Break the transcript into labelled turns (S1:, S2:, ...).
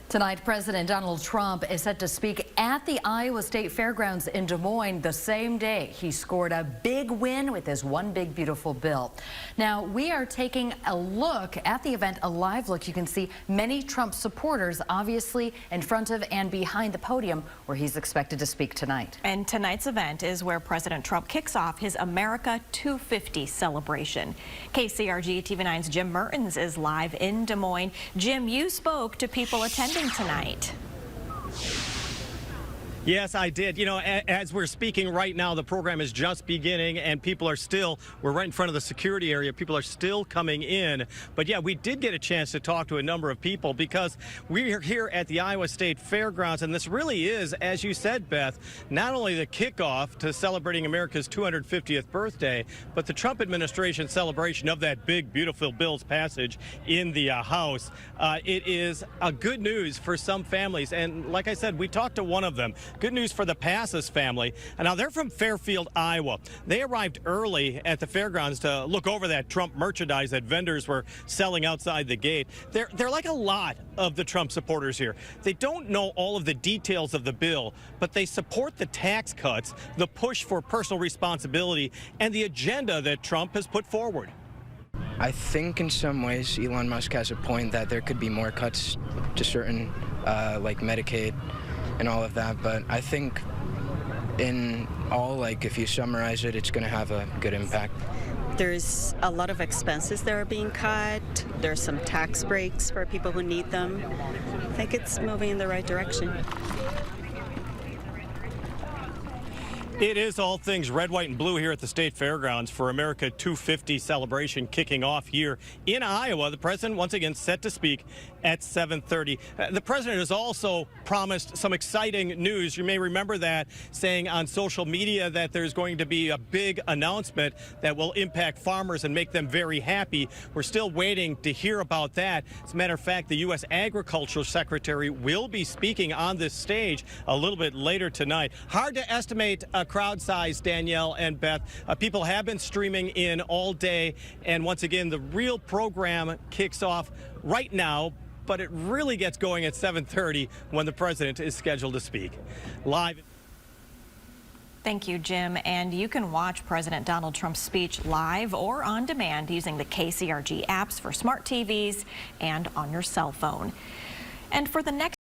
S1: Tonight, President Donald Trump is set to speak at the Iowa State Fairgrounds in Des Moines the same day he scored a big win with his One Big Beautiful Bill. Now, we are taking a look at the event, a live look. You can see many Trump supporters obviously in front of and behind the podium where he's expected to speak tonight.
S2: And tonight's event is where President Trump kicks off his America 250 celebration. KCRG TV9's Jim Mertens is live in Des Moines. Jim, you spoke to people attending tonight.
S3: Yes, I did. You know, as we're speaking right now, the program is just beginning and people are still, we're right in front of the security area. People are still coming in. But yeah, we did get a chance to talk to a number of people because we're here at the Iowa State Fairgrounds. And this really is, as you said, Beth, not only the kickoff to celebrating America's 250th birthday, but the Trump administration celebration of that big, beautiful bill's passage in the House. It is a good news for some families. And like I said, we talked to one of them. Good news for the Passes family. And now they're from Fairfield, Iowa. They arrived early at the fairgrounds to look over that Trump merchandise that vendors were selling outside the gate. They're like a lot of the Trump supporters here. They don't know all of the details of the bill, but they support the tax cuts, the push for personal responsibility, and the agenda that Trump has put forward.
S4: I think in some ways Elon Musk has a point that there could be more cuts to certain, like Medicaid and all of that, but I think in all, like if you summarize it, it's going to have a good impact.
S5: There's a lot of expenses that are being cut. There's some tax breaks for people who need them. I think it's moving in the right direction.
S3: It is all things red, white, and blue here at the State Fairgrounds for America 250 celebration kicking off here in Iowa. The president once again set to speak at 7:30. The president has also promised some exciting news. You may remember that, saying on social media that there's going to be a big announcement that will impact farmers and make them very happy. We're still waiting to hear about that. As a matter of fact, the U.S. Agriculture Secretary will be speaking on this stage a little bit later tonight. Hard to estimate crowd size, Danielle and Beth. People have been streaming in all day, and once again, the real program kicks off right now, but it really gets going at 7:30 when the president is scheduled to speak. Live.
S2: Thank you, Jim. And you can watch President Donald Trump's speech live or on demand using the KCRG apps for smart TVs and on your cell phone. And for the next